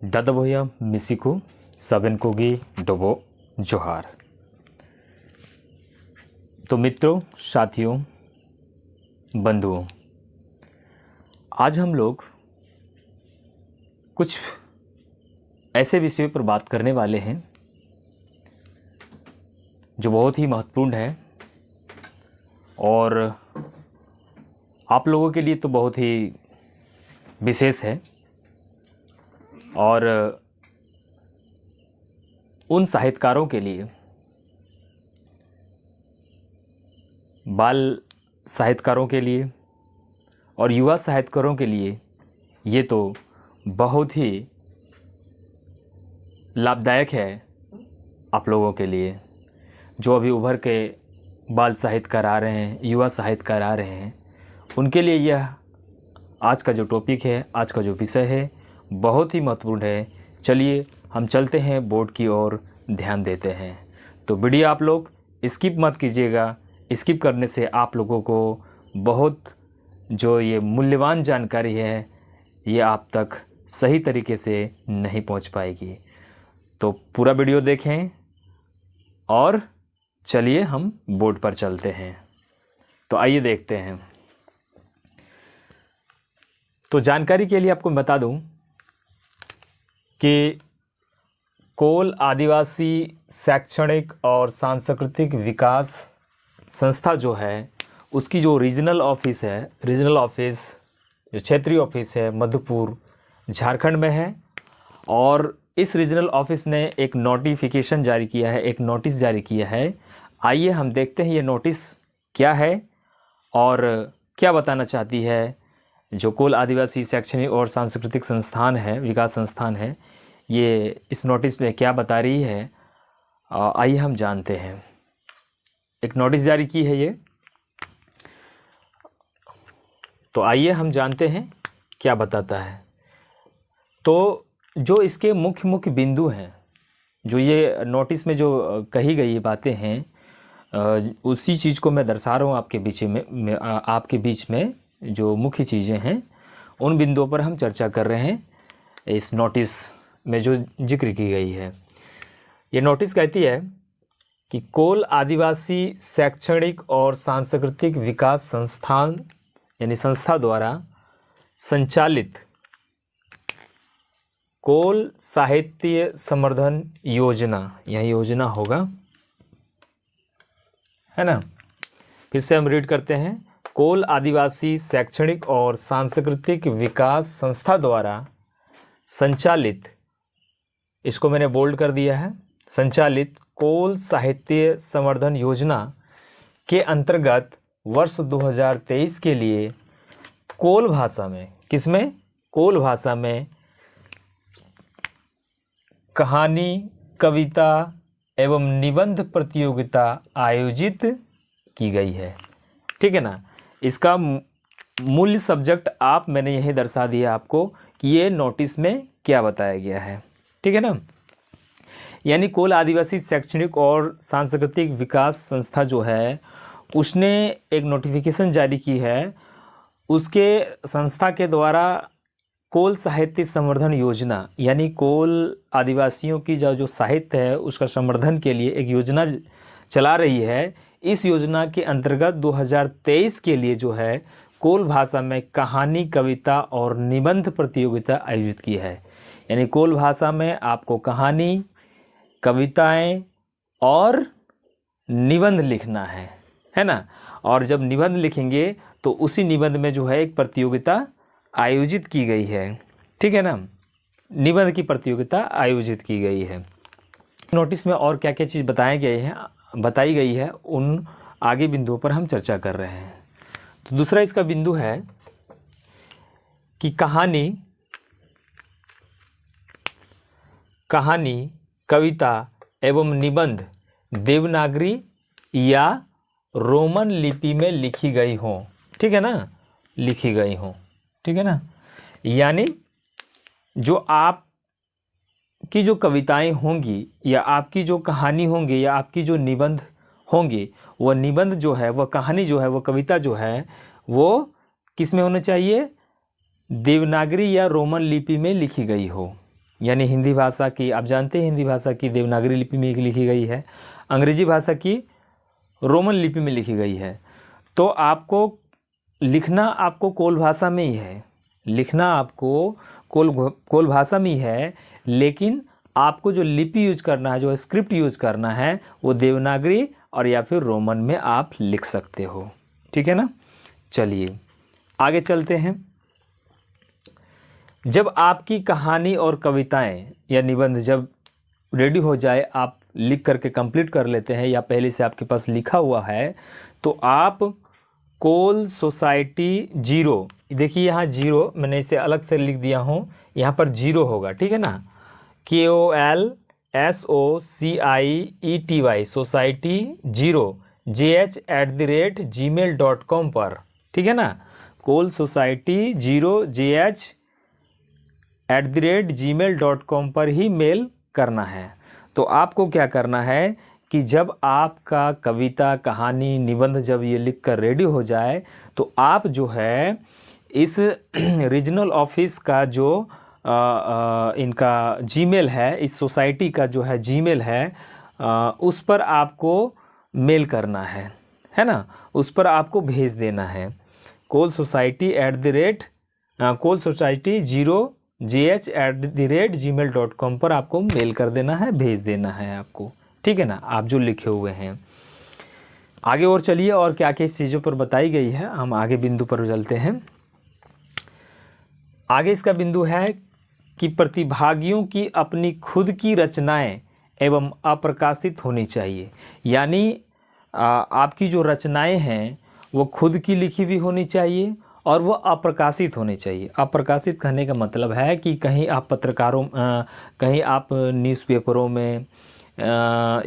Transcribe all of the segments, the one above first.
दादा भैया मिसिको सबन कोगी डोबो जोहार। तो मित्रों, साथियों, बंधुओं, आज हम लोग कुछ ऐसे विषयों पर बात करने वाले हैं जो बहुत ही महत्वपूर्ण है और आप लोगों के लिए तो बहुत ही विशेष है। और उन साहित्यकारों के लिए, बाल साहित्यकारों के लिए और युवा साहित्यकारों के लिए ये तो बहुत ही लाभदायक है। आप लोगों के लिए जो अभी उभर के बाल साहित्यकार आ रहे हैं, युवा साहित्यकार आ रहे हैं, उनके लिए यह आज का जो टॉपिक है, आज का जो विषय है, बहुत ही महत्वपूर्ण है। चलिए हम चलते हैं बोर्ड की ओर, ध्यान देते हैं। तो वीडियो आप लोग स्किप मत कीजिएगा। स्किप करने से आप लोगों को बहुत जो ये मूल्यवान जानकारी है ये आप तक सही तरीके से नहीं पहुंच पाएगी। तो पूरा वीडियो देखें और चलिए हम बोर्ड पर चलते हैं। तो आइए देखते हैं। तो जानकारी के लिए आपको बता दूं कि कोल आदिवासी शैक्षणिक और सांस्कृतिक विकास संस्था जो है उसकी जो रीजनल ऑफिस है, रीजनल ऑफिस जो क्षेत्रीय ऑफिस है मधुपुर झारखंड में है। और इस रीजनल ऑफिस ने एक नोटिफिकेशन जारी किया है, एक नोटिस जारी किया है। आइए हम देखते हैं ये नोटिस क्या है और क्या बताना चाहती है। जो कोल आदिवासी शैक्षणिक और सांस्कृतिक संस्थान है, विकास संस्थान है, ये इस नोटिस में क्या बता रही है, आइए हम जानते हैं। एक नोटिस जारी की है ये, तो आइए हम जानते हैं क्या बताता है। तो जो इसके मुख्य बिंदु हैं, जो ये नोटिस में जो कही गई बातें हैं, उसी चीज़ को मैं दर्शा रहा हूँ आपके आपके बीच में जो मुख्य चीज़ें हैं उन बिंदुओं पर हम चर्चा कर रहे हैं। इस नोटिस में जो जिक्र की गई है, ये नोटिस कहती है कि कोल आदिवासी शैक्षणिक और सांस्कृतिक विकास संस्थान यानी संस्था द्वारा संचालित कोल साहित्य संवर्धन योजना, यह योजना होगा, है ना। फिर से हम रीड करते हैं। कोल आदिवासी शैक्षणिक और सांस्कृतिक विकास संस्था द्वारा संचालित, इसको मैंने बोल्ड कर दिया है, संचालित कोल साहित्य संवर्धन योजना के अंतर्गत वर्ष 2023 के लिए कोल भाषा में, किसमें, कोल भाषा में कहानी, कविता एवं निबंध प्रतियोगिता आयोजित की गई है। ठीक है ना। इसका मूल सब्जेक्ट मैंने यही दर्शा दिया आपको कि ये नोटिस में क्या बताया गया है। ठीक है ना। यानी कोल आदिवासी शैक्षणिक और सांस्कृतिक विकास संस्था जो है उसने एक नोटिफिकेशन जारी की है। उसके संस्था के द्वारा कोल साहित्य संवर्धन योजना, यानी कोल आदिवासियों की जो साहित्य है उसका संवर्धन के लिए एक योजना चला रही है। इस योजना के अंतर्गत 2023 के लिए जो है कोल भाषा में कहानी, कविता और निबंध प्रतियोगिता आयोजित की है। यानी कोल भाषा में आपको कहानी, कविताएं और निबंध लिखना है ना। और जब निबंध लिखेंगे तो उसी निबंध में जो है एक प्रतियोगिता आयोजित की गई है। ठीक है ना। निबंध की प्रतियोगिता आयोजित की गई है। नोटिस में और क्या क्या चीज़ बताई गई है उन आगे बिंदुओं पर हम चर्चा कर रहे हैं। तो दूसरा इसका बिंदु है कि कहानी, कविता एवं निबंध देवनागरी या रोमन लिपि में लिखी गई हो। ठीक है ना, लिखी गई हो। ठीक है ना। यानी जो आप की जो कविताएं होंगी या आपकी जो कहानी होंगी या आपकी जो निबंध होंगे, वह निबंध जो है, वह कहानी जो है, वह कविता जो है, वो किस में होना चाहिए, देवनागरी या रोमन लिपि में लिखी गई हो। यानी हिंदी भाषा की, आप जानते हैं हिंदी भाषा की देवनागरी लिपि में लिखी गई है, अंग्रेजी भाषा की रोमन लिपि में लिखी गई है। तो आपको लिखना आपको कोल भाषा में ही है, लिखना आपको कोल भाषा में ही है, लेकिन आपको जो लिपि यूज करना है, जो स्क्रिप्ट यूज करना है, वो देवनागरी और या फिर रोमन में आप लिख सकते हो। ठीक है ना। चलिए आगे चलते हैं। जब आपकी कहानी और कविताएं या निबंध जब रेडी हो जाए, आप लिख करके कंप्लीट कर लेते हैं या पहले से आपके पास लिखा हुआ है, तो आप कोल सोसाइटी 0, देखिए यहाँ 0 मैंने इसे अलग से लिख दिया हूँ, यहाँ पर 0 होगा। ठीक है ना। KOLSOCIETY सोसाइटी 0 JH@gmail.com पर। ठीक है ना। कोल सोसाइटी 0 JH@gmail.com पर ही मेल करना है। तो आपको क्या करना है कि जब आपका कविता, कहानी, निबंध जब ये लिख कर रेडी हो जाए, तो आप जो है इस रीजनल ऑफिस का जो इनका जीमेल है, इस सोसाइटी का जो है जीमेल है, उस पर आपको मेल करना है ना, उस पर आपको भेज देना है। कोल सोसाइटी KOLSOCIETY 0 JH@gmail.com पर आपको मेल कर देना है, भेज देना है आपको। ठीक है ना, आप जो लिखे हुए हैं। आगे और चलिए, और क्या क्या इस चीज़ों पर बताई गई है, हम आगे बिंदु पर चलते हैं। आगे इसका बिंदु है कि प्रतिभागियों की अपनी खुद की रचनाएं एवं अप्रकाशित होनी चाहिए। यानी आपकी जो रचनाएं हैं वो खुद की लिखी हुई होनी चाहिए और वो अप्रकाशित होनी चाहिए। अप्रकाशित कहने का मतलब है कि कहीं आप कहीं आप न्यूज़पेपरों में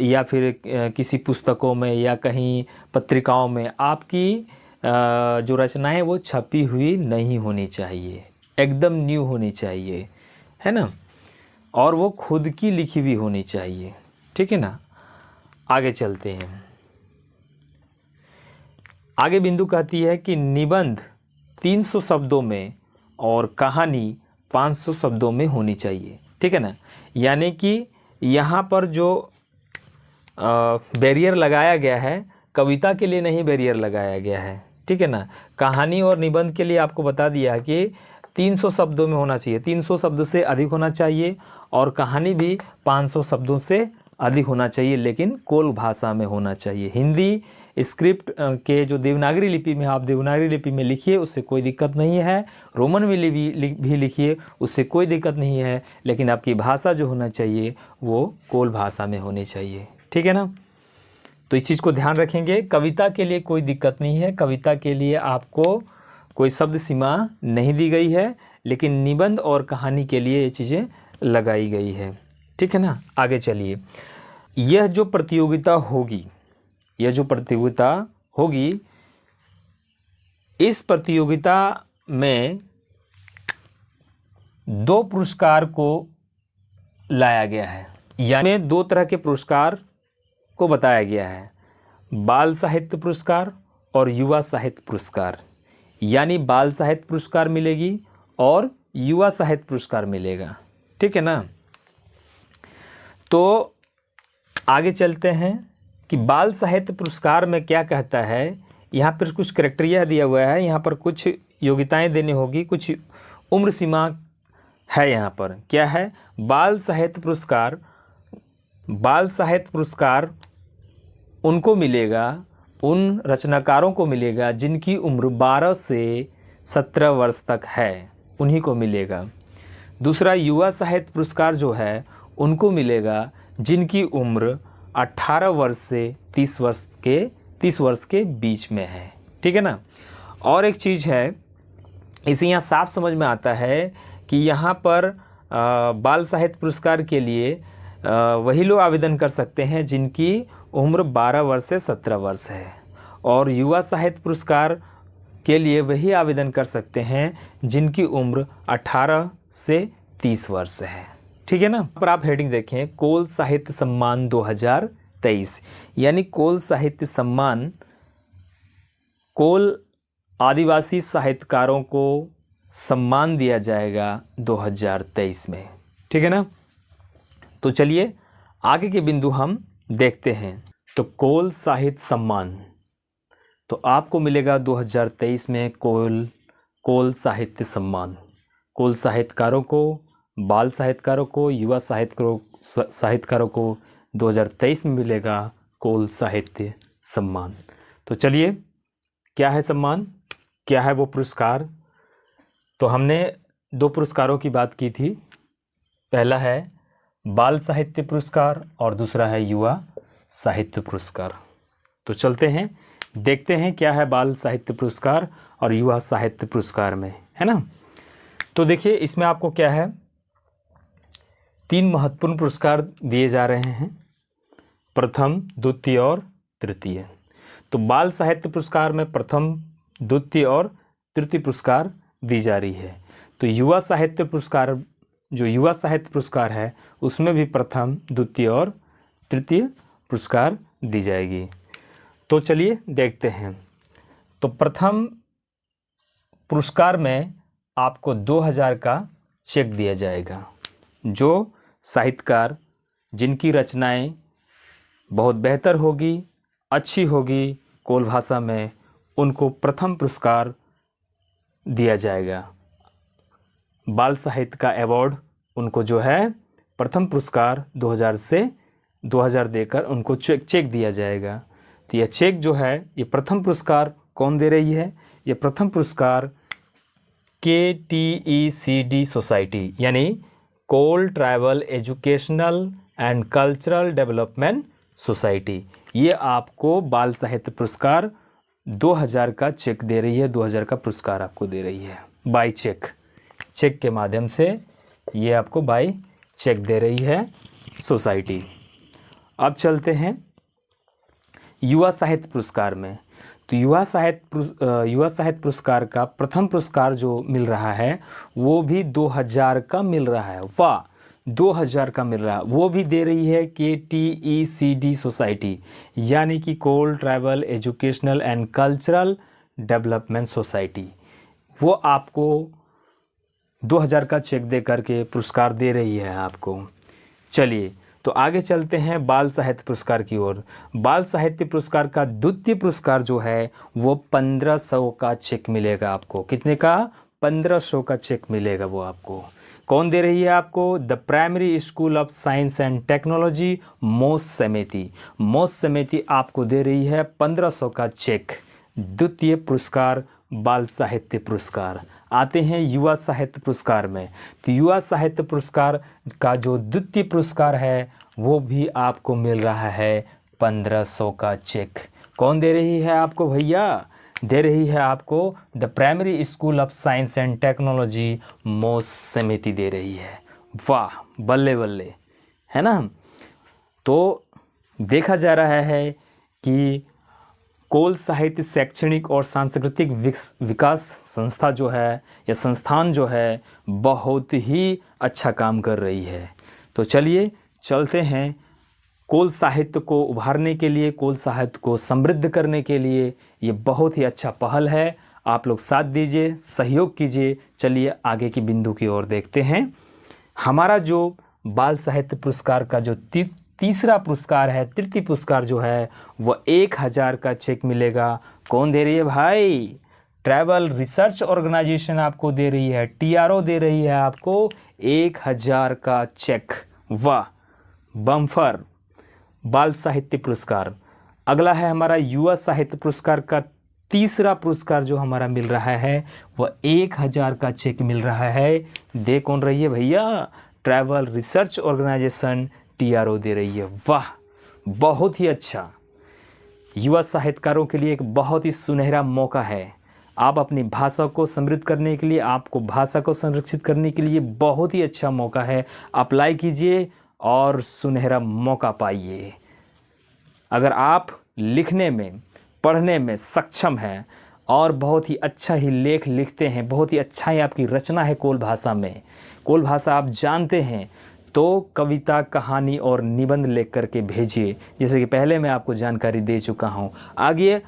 या फिर किसी पुस्तकों में या कहीं पत्रिकाओं में आपकी जो रचनाएं वो छपी हुई नहीं होनी चाहिए, एकदम न्यू होनी चाहिए, है ना, और वो खुद की लिखी हुई होनी चाहिए। ठीक है ना। आगे चलते हैं। आगे बिंदु कहती है कि निबंध 300 शब्दों में और कहानी 500 शब्दों में होनी चाहिए। ठीक है ना। यानी कि यहाँ पर जो बैरियर लगाया गया है, कविता के लिए नहीं बैरियर लगाया गया है। ठीक है ना। कहानी और निबंध के लिए आपको बता दिया कि 300 शब्दों में होना चाहिए, 300 शब्द से अधिक होना चाहिए, और कहानी भी 500 शब्दों से अधिक होना चाहिए, लेकिन कोल भाषा में होना चाहिए। हिंदी स्क्रिप्ट के जो देवनागरी लिपि में, आप देवनागरी लिपि में लिखिए, उससे कोई दिक्कत नहीं है। रोमन में भी लिखिए, उससे कोई दिक्कत नहीं है, लेकिन आपकी भाषा जो होना चाहिए वो कोल भाषा में होनी चाहिए। ठीक है ना। तो इस चीज़ को ध्यान रखेंगे। कविता के लिए कोई दिक्कत नहीं है, कविता के लिए आपको कोई शब्द सीमा नहीं दी गई है, लेकिन निबंध और कहानी के लिए ये चीज़ें लगाई गई है। ठीक है ना। आगे चलिए। यह जो प्रतियोगिता होगी, इस प्रतियोगिता में 2 पुरस्कार को लाया गया है। यानी 2 तरह के पुरस्कार को बताया गया है, बाल साहित्य पुरस्कार और युवा साहित्य पुरस्कार। यानी बाल साहित्य पुरस्कार मिलेगी और युवा साहित्य पुरस्कार मिलेगा। ठीक है ना। तो आगे चलते हैं कि बाल साहित्य पुरस्कार में क्या कहता है। यहाँ पर कुछ क्राइटेरिया दिया हुआ है, यहाँ पर कुछ योग्यताएं देनी होगी, कुछ उम्र सीमा है। यहाँ पर क्या है, बाल साहित्य पुरस्कार उनको मिलेगा, उन रचनाकारों को मिलेगा जिनकी उम्र 12 से 17 वर्ष तक है, उन्हीं को मिलेगा। दूसरा, युवा साहित्य पुरस्कार जो है उनको मिलेगा जिनकी उम्र 18 वर्ष से 30 वर्ष के बीच में है। ठीक है ना। और एक चीज़ है, इसे यहाँ साफ समझ में आता है कि यहाँ पर बाल साहित्य पुरस्कार के लिए वही लोग आवेदन कर सकते हैं जिनकी उम्र 12 वर्ष से 17 वर्ष है, और युवा साहित्य पुरस्कार के लिए वही आवेदन कर सकते हैं जिनकी उम्र 18 से 30 वर्ष है। ठीक है ना। पर आप हेडिंग देखें, कोल साहित्य सम्मान 2023, यानी कोल साहित्य सम्मान कोल आदिवासी साहित्यकारों को सम्मान दिया जाएगा 2023 में। ठीक है ना। तो चलिए आगे के बिंदु हम देखते हैं। तो कोल साहित्य सम्मान तो आपको मिलेगा 2023 में कोल साहित्य सम्मान। कोल साहित्यकारों को, बाल साहित्यकारों को, युवा साहित्यकारों को 2023 में मिलेगा कोल साहित्य सम्मान। तो चलिए क्या है सम्मान, क्या है वो पुरस्कार। तो हमने 2 पुरस्कारों की बात की थी, पहला है बाल साहित्य पुरस्कार और दूसरा है युवा साहित्य पुरस्कार। तो चलते हैं देखते हैं क्या है बाल साहित्य पुरस्कार और युवा साहित्य पुरस्कार में, है ना। तो देखिए इसमें आपको क्या है, 3 महत्वपूर्ण पुरस्कार दिए जा रहे हैं, प्रथम, द्वितीय और तृतीय। तो बाल साहित्य पुरस्कार में प्रथम, द्वितीय और तृतीय पुरस्कार दी जा रही है। तो युवा साहित्य पुरस्कार, जो युवा साहित्य पुरस्कार है उसमें भी प्रथम, द्वितीय और तृतीय पुरस्कार दी जाएगी। तो चलिए देखते हैं। तो प्रथम पुरस्कार में आपको 2000 का चेक दिया जाएगा। जो साहित्यकार जिनकी रचनाएं बहुत बेहतर होगी, अच्छी होगी कोल भाषा में, उनको प्रथम पुरस्कार दिया जाएगा। बाल साहित्य का अवार्ड उनको जो है प्रथम पुरस्कार 2000 देकर उनको चेक दिया जाएगा। तो यह चेक जो है, ये प्रथम पुरस्कार कौन दे रही है, ये प्रथम पुरस्कार KTECD सोसाइटी यानी Kol tribal educational and cultural development society, ये आपको बाल साहित्य पुरस्कार 2000 का चेक दे रही है, 2000 का पुरस्कार आपको दे रही है बाय चेक के माध्यम से, ये आपको बाय चेक दे रही है सोसाइटी। अब चलते हैं युवा साहित्य पुरस्कार में। तो युवा साहित्य पुरस्कार का प्रथम पुरस्कार जो मिल रहा है वो भी 2000 का मिल रहा है। वाह, 2000 का मिल रहा है, वो भी दे रही है KTECD सोसाइटी यानी कि Kol tribal educational and cultural development society. वो आपको 2000 का चेक दे करके पुरस्कार दे रही है आपको। चलिए तो आगे चलते हैं बाल साहित्य पुरस्कार की ओर। बाल साहित्य पुरस्कार का द्वितीय पुरस्कार जो है वो 1500 का चेक मिलेगा आपको। कितने का? 1500 का चेक मिलेगा वो आपको। कौन दे रही है आपको? The primary school of science and technology मोस समिति। मोस समिति आपको दे रही है 1500 का चेक। द्वितीय पुरस्कार बाल साहित्य पुरस्कार। आते हैं युवा साहित्य पुरस्कार में। तो युवा साहित्य पुरस्कार का जो द्वितीय पुरस्कार है वो भी आपको मिल रहा है 1500 का चेक। कौन दे रही है आपको भैया? दे रही है आपको the primary school of science and technology मोस समिति दे रही है। वाह, बल्ले बल्ले, है ना। तो देखा जा रहा है कि कोल साहित्य शैक्षणिक और सांस्कृतिक विकास संस्था जो है या संस्थान जो है बहुत ही अच्छा काम कर रही है। तो चलिए चलते हैं कोल साहित्य को उभारने के लिए, कोल साहित्य को समृद्ध करने के लिए ये बहुत ही अच्छा पहल है। आप लोग साथ दीजिए, सहयोग कीजिए। चलिए आगे की बिंदु की ओर देखते हैं। हमारा जो बाल साहित्य पुरस्कार का जो तीसरा पुरस्कार है, तृतीय पुरस्कार जो है वो 1000 का चेक मिलेगा। कौन दे रही है भाई? ट्राइबल रिसर्च ऑर्गेनाइजेशन आपको दे रही है, TRO दे रही है आपको 1000 का चेक। वाह, बम्फर बाल साहित्य पुरस्कार। अगला है हमारा युवा साहित्य पुरस्कार का तीसरा पुरस्कार जो हमारा मिल रहा है वह 1000 का चेक मिल रहा है। दे कौन रही है भैया? ट्राइबल रिसर्च ऑर्गेनाइजेशन TRO दे रही है। वाह, बहुत ही अच्छा। युवा साहित्यकारों के लिए एक बहुत ही सुनहरा मौका है। आप अपनी भाषा को समृद्ध करने के लिए, आपको भाषा को संरक्षित करने के लिए बहुत ही अच्छा मौका है। अप्लाई कीजिए और सुनहरा मौका पाइए। अगर आप लिखने में, पढ़ने में सक्षम हैं और बहुत ही अच्छा ही लेख लिखते हैं, बहुत ही अच्छा ही आपकी रचना है कोल भाषा में, कोल भाषा आप जानते हैं, तो कविता, कहानी और निबंध लिख करके भेजिए। जैसे कि पहले मैं आपको जानकारी दे चुका हूँ। आगे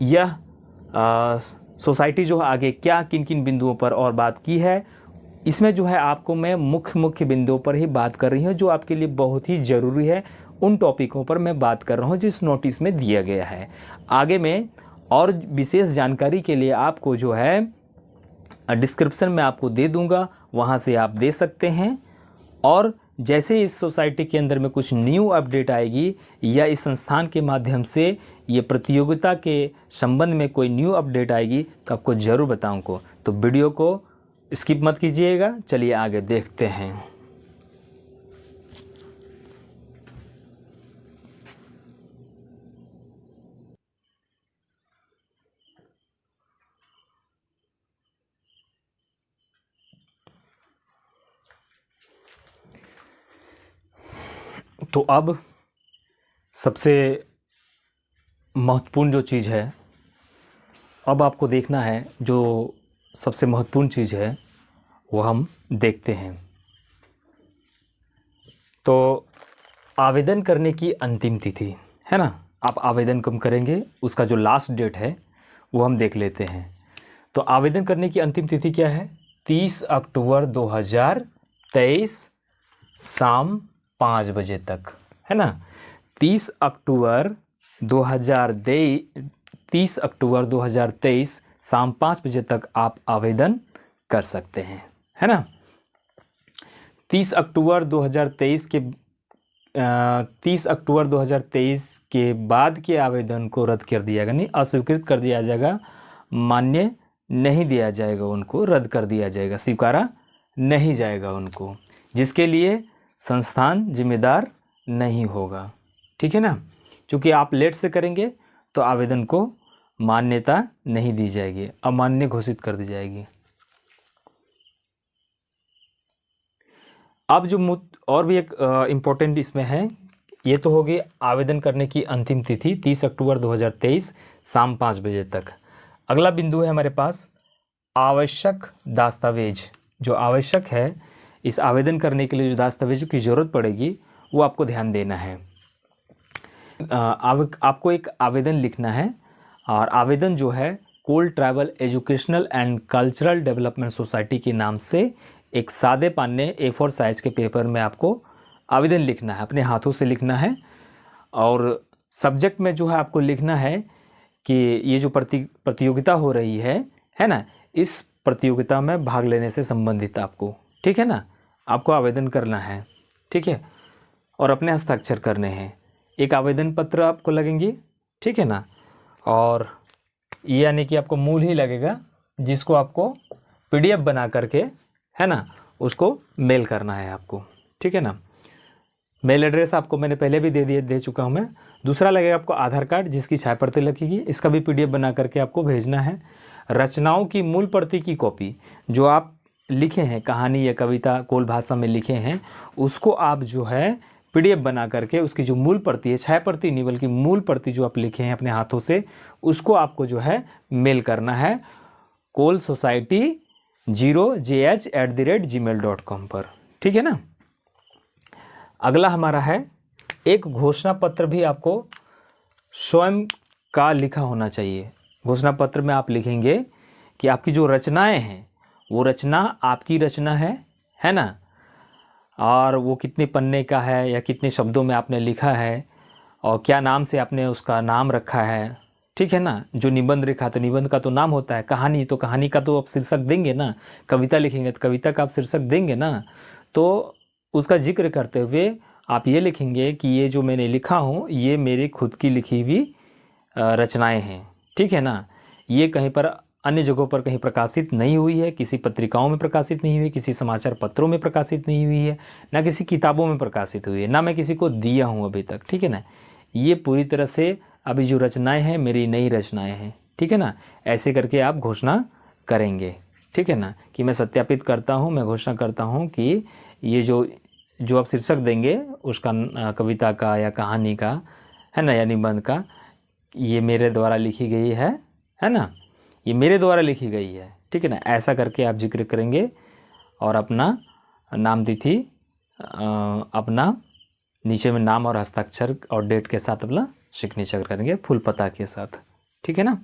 यह सोसाइटी जो आगे क्या किन किन बिंदुओं पर और बात की है इसमें जो है आपको मैं मुख्य बिंदुओं पर ही बात कर रही हूँ, जो आपके लिए बहुत ही ज़रूरी है। उन टॉपिकों पर मैं बात कर रहा हूँ जिस नोटिस में दिया गया है। आगे में और विशेष जानकारी के लिए आपको जो है डिस्क्रिप्शन में आपको दे दूँगा, वहाँ से आप दे सकते हैं। और जैसे इस सोसाइटी के अंदर में कुछ न्यू अपडेट आएगी या इस संस्थान के माध्यम से ये प्रतियोगिता के संबंध में कोई न्यू अपडेट आएगी तो आपको ज़रूर बताऊँगा। तो वीडियो को स्किप मत कीजिएगा। चलिए आगे देखते हैं। तो अब सबसे महत्वपूर्ण जो चीज़ है, अब आपको देखना है, जो सबसे महत्वपूर्ण चीज़ है वो हम देखते हैं। तो आवेदन करने की अंतिम तिथि है ना, आप आवेदन कब करेंगे उसका जो लास्ट डेट है वो हम देख लेते हैं। तो आवेदन करने की अंतिम तिथि क्या है? 30 अक्टूबर 2023 शाम 5 बजे तक, है ना। 30 अक्टूबर 2023 शाम 5 बजे तक आप आवेदन कर सकते हैं, है ना। 30 अक्टूबर 2023 के बाद के आवेदन को रद्द कर दिया जाएगा, नहीं अस्वीकृत कर दिया जाएगा, मान्य नहीं दिया जाएगा, उनको रद्द कर दिया जाएगा, स्वीकारा नहीं जाएगा उनको, जिसके लिए संस्थान जिम्मेदार नहीं होगा, ठीक है ना। क्योंकि आप लेट से करेंगे तो आवेदन को मान्यता नहीं दी जाएगी, अमान्य घोषित कर दी जाएगी। अब जो और भी एक इम्पोर्टेंट इसमें है, ये तो होगी आवेदन करने की अंतिम तिथि 30 अक्टूबर 2023 शाम 5 बजे तक। अगला बिंदु है हमारे पास आवश्यक दस्तावेज। जो आवश्यक है इस आवेदन करने के लिए जो दस्तावेजों की ज़रूरत पड़ेगी वो आपको ध्यान देना है। आपको एक आवेदन लिखना है, और आवेदन जो है Kol tribal educational and cultural development society के नाम से एक सादे पन्ने A4 साइज़ के पेपर में आपको आवेदन लिखना है, अपने हाथों से लिखना है। और सब्जेक्ट में जो है आपको लिखना है कि ये जो प्रतियोगिता हो रही है ना, इस प्रतियोगिता में भाग लेने से संबंधित आपको, ठीक है ना, आपको आवेदन करना है, ठीक है। और अपने हस्ताक्षर करने हैं। एक आवेदन पत्र आपको लगेंगी, ठीक है ना। और ये यानी कि आपको मूल ही लगेगा, जिसको आपको PDF बना करके, है ना, उसको मेल करना है आपको, ठीक है ना। मेल एड्रेस आपको मैंने पहले भी दे चुका हूँ मैं। दूसरा लगेगा आपको आधार कार्ड, जिसकी छाया प्रति लगेगी, इसका भी PDF बना करके आपको भेजना है। रचनाओं की मूल प्रति की कॉपी, जो आप लिखे हैं, कहानी या कविता कोल भाषा में लिखे हैं, उसको आप जो है PDF बना करके उसकी जो मूल प्रति है, छाया प्रति नहीं बल्कि मूल प्रति जो आप लिखे हैं अपने हाथों से, उसको आपको जो है मेल करना है kolsociety0jh@gmail.com पर, ठीक है ना। अगला हमारा है एक घोषणा पत्र भी आपको स्वयं का लिखा होना चाहिए। घोषणा पत्र में आप लिखेंगे कि आपकी जो रचनाएं हैं वो रचना आपकी रचना है ना, और वो कितने पन्ने का है या कितने शब्दों में आपने लिखा है और क्या नाम से आपने उसका नाम रखा है, ठीक है ना। जो निबंध लिखा तो निबंध का तो नाम होता है, कहानी तो कहानी का तो आप शीर्षक देंगे ना, कविता लिखेंगे तो कविता का आप शीर्षक देंगे ना। तो उसका जिक्र करते हुए आप ये लिखेंगे कि ये जो मैंने लिखा हूँ ये मेरी खुद की लिखी हुई रचनाएं हैं, ठीक है ना। ये कहीं पर अन्य जगहों पर कहीं प्रकाशित नहीं हुई है, किसी पत्रिकाओं में प्रकाशित नहीं हुई, किसी समाचार पत्रों में प्रकाशित नहीं हुई है, ना किसी किताबों में प्रकाशित हुई है, ना मैं किसी को दिया हूँ अभी तक, ठीक है ना। ये पूरी तरह से अभी जो रचनाएं हैं मेरी नई रचनाएं हैं, ठीक है ना। ऐसे करके आप घोषणा करेंगे, ठीक है ना, कि मैं सत्यापित करता हूँ, मैं घोषणा करता हूँ कि ये जो आप शीर्षक देंगे उसका कविता का या कहानी का, है ना, या निबंध का, ये मेरे द्वारा लिखी गई है ना, ये मेरे द्वारा लिखी गई है, ठीक है ना। ऐसा करके आप जिक्र करेंगे और अपना नाम तिथि, अपना नीचे में नाम और हस्ताक्षर और डेट के साथ अपना सिग्नेचर करेंगे फुल पता के साथ, ठीक है ना।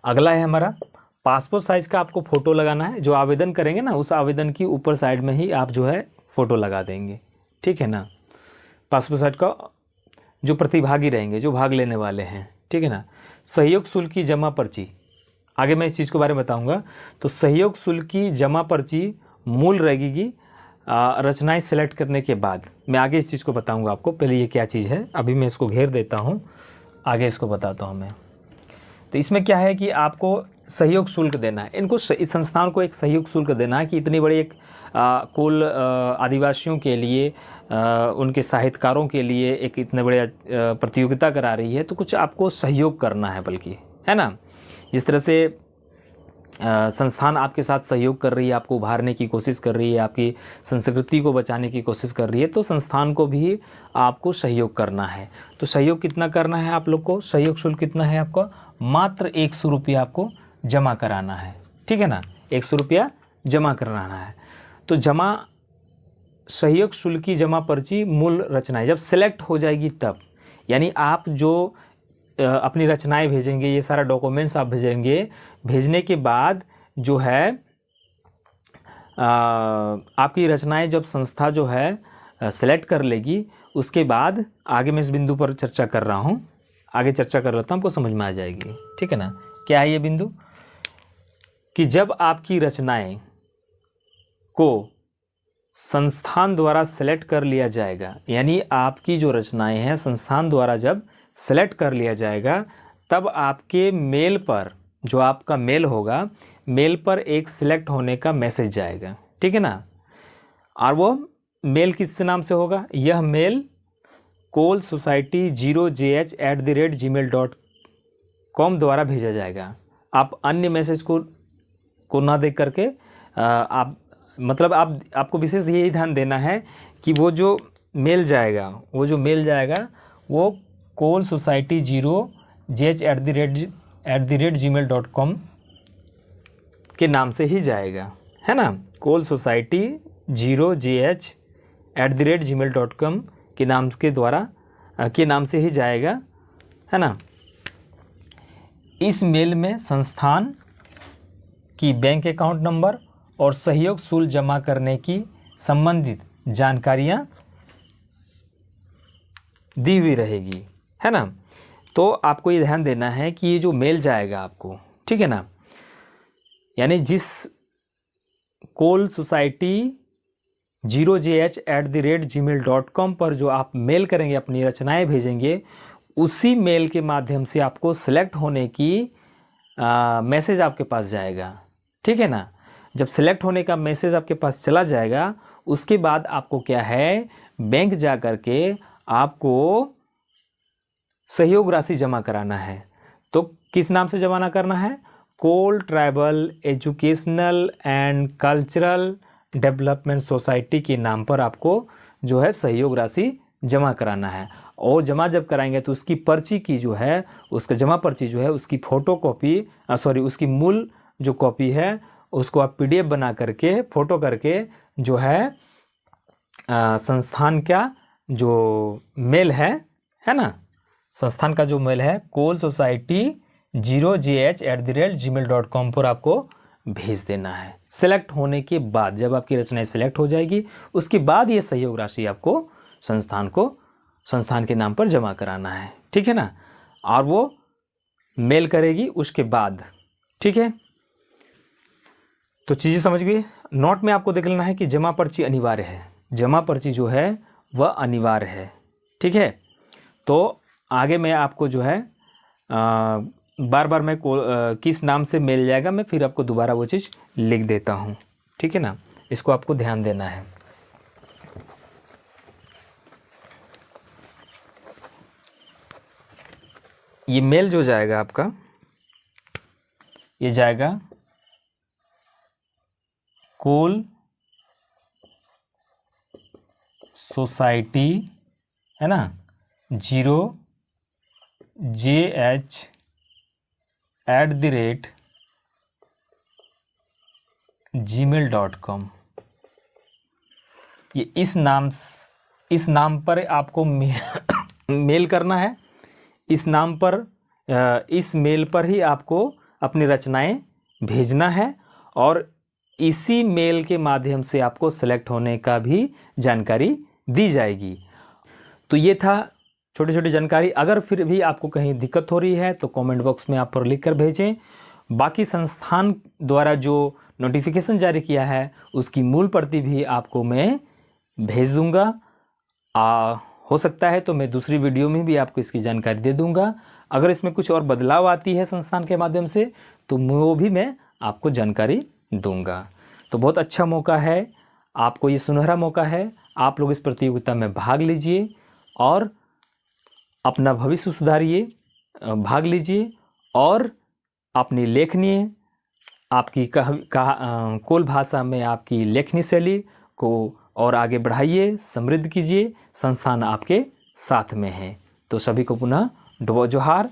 अगला है हमारा पासपोर्ट साइज़ का आपको फ़ोटो लगाना है। जो आवेदन करेंगे ना, उस आवेदन की ऊपर साइड में ही आप जो है फ़ोटो लगा देंगे, ठीक है ना। पासपोर्ट साइज का जो प्रतिभागी रहेंगे, जो भाग लेने वाले हैं, ठीक है ना। सहयोग शुल्क की जमा पर्ची, आगे मैं इस चीज़ के बारे में बताऊंगा। तो सहयोग शुल्क की जमा पर्ची मूल रहेगी रचनाएं सेलेक्ट करने के बाद। मैं आगे इस चीज़ को बताऊंगा आपको, पहले ये क्या चीज़ है, अभी मैं इसको घेर देता हूँ, आगे इसको बताता हूँ मैं। तो इसमें क्या है कि आपको सहयोग शुल्क देना है, इनको इस संस्थान को एक सहयोग शुल्क देना है कि इतनी बड़ी एक कुल आदिवासियों के लिए, उनके साहित्यकारों के लिए एक इतने बड़े प्रतियोगिता करा रही है, तो कुछ आपको सहयोग करना है, बल्कि, है ना। जिस तरह से संस्थान आपके साथ सहयोग कर रही है, आपको उभारने की कोशिश कर रही है, आपकी संस्कृति को बचाने की कोशिश कर रही है, तो संस्थान को भी आपको सहयोग करना है। तो सहयोग कितना करना है आप लोग को, सहयोग शुल्क कितना है आपका, मात्र 100 रुपया आपको जमा कराना है, ठीक है ना। 100 रुपया जमा कराना है। तो जमा सहयोग शुल्क की जमा पर्ची मूल रचनाएं जब सेलेक्ट हो जाएगी तब, यानी आप जो अपनी रचनाएं भेजेंगे, ये सारा डॉक्यूमेंट्स आप भेजेंगे, भेजने के बाद जो है आपकी रचनाएं जब संस्था जो है सेलेक्ट कर लेगी, उसके बाद आगे मैं इस बिंदु पर चर्चा कर रहा हूँ, आगे चर्चा कर लेता हूँ, आपको समझ में आ जाएगी, ठीक है ना। क्या है ये बिंदु कि जब आपकी रचनाएं को संस्थान द्वारा सेलेक्ट कर लिया जाएगा, यानी आपकी जो रचनाएं हैं संस्थान द्वारा जब सेलेक्ट कर लिया जाएगा, तब आपके मेल पर, जो आपका मेल होगा, मेल पर एक सिलेक्ट होने का मैसेज जाएगा, ठीक है ना। और वो मेल किस नाम से होगा, यह मेल kolsociety0jh@gmail.com द्वारा भेजा जाएगा। आप अन्य मैसेज को ना देख करके आप मतलब आपको विशेष यही ध्यान देना है कि वो जो मेल जाएगा वो kolsociety0jh@gmail.com के नाम से ही जाएगा, है ना। kolsociety0jh@gmail.com के नाम से ही जाएगा, है ना। इस मेल में संस्थान की बैंक अकाउंट नंबर और सहयोग शुल्क जमा करने की संबंधित जानकारियां दी हुई रहेगी, है ना। तो आपको ये ध्यान देना है कि ये जो मेल जाएगा आपको, ठीक है ना, यानी जिस kolsociety0jh@gmail.com पर जो आप मेल करेंगे, अपनी रचनाएं भेजेंगे, उसी मेल के माध्यम से आपको सेलेक्ट होने की मैसेज आपके पास जाएगा, ठीक है ना। जब सेलेक्ट होने का मैसेज आपके पास चला जाएगा, उसके बाद आपको क्या है, बैंक जा कर के आपको सहयोग राशि जमा कराना है। तो किस नाम से जमा करना है, Kol tribal educational and cultural development society के नाम पर आपको जो है सहयोग राशि जमा कराना है। और जमा जब कराएंगे तो उसकी पर्ची की जो है, उसका जमा पर्ची जो है, उसकी फ़ोटो कॉपी उसकी मूल जो कॉपी है उसको आप PDF बना करके, फ़ोटो करके जो है संस्थान का जो मेल है ना, संस्थान का जो मेल है kolsociety0jh@gmail.com पर आपको भेज देना है। सेलेक्ट होने के बाद, जब आपकी रचनाएं सेलेक्ट हो जाएगी, उसके बाद ये सहयोग राशि आपको संस्थान के नाम पर जमा कराना है, ठीक है ना। और वो मेल करेगी उसके बाद, ठीक है। तो चीज़ें समझ गई। नोट में आपको देख लेना है कि जमा पर्ची अनिवार्य है, जमा पर्ची जो है वह अनिवार्य है, ठीक है। तो आगे मैं आपको जो है बार बार मैं किस नाम से मेल जाएगा, मैं फिर आपको दोबारा वो चीज़ लिख देता हूँ, ठीक है ना। इसको आपको ध्यान देना है। ये मेल जो जाएगा आपका, ये जाएगा कोल सोसाइटी, है ना, 0jh@gmail.com। ये इस नाम पर आपको मेल करना है। इस नाम पर, इस मेल पर ही आपको अपनी रचनाएं भेजना है और इसी मेल के माध्यम से आपको सेलेक्ट होने का भी जानकारी दी जाएगी। तो ये था छोटी छोटी जानकारी। अगर फिर भी आपको कहीं दिक्कत हो रही है तो कमेंट बॉक्स में आप पर लिख कर भेजें। बाकी संस्थान द्वारा जो नोटिफिकेशन जारी किया है उसकी मूल प्रति भी आपको मैं भेज दूंगा। हो सकता है तो मैं दूसरी वीडियो में भी आपको इसकी जानकारी दे दूंगा। अगर इसमें कुछ और बदलाव आती है संस्थान के माध्यम से तो वो भी मैं आपको जानकारी दूंगा। तो बहुत अच्छा मौका है, आपको ये सुनहरा मौका है। आप लोग इस प्रतियोगिता में भाग लीजिए और अपना भविष्य सुधारिए, भाग लीजिए और अपनी लेखनी, आपकी कोल भाषा में आपकी लेखनी शैली को और आगे बढ़ाइए, समृद्ध कीजिए। संस्थान आपके साथ में है। तो सभी को पुनः डुबो जोहार।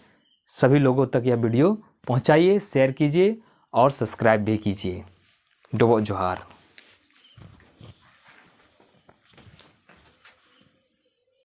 सभी लोगों तक यह वीडियो पहुंचाइए, शेयर कीजिए और सब्सक्राइब भी कीजिए। डुबो जोहार।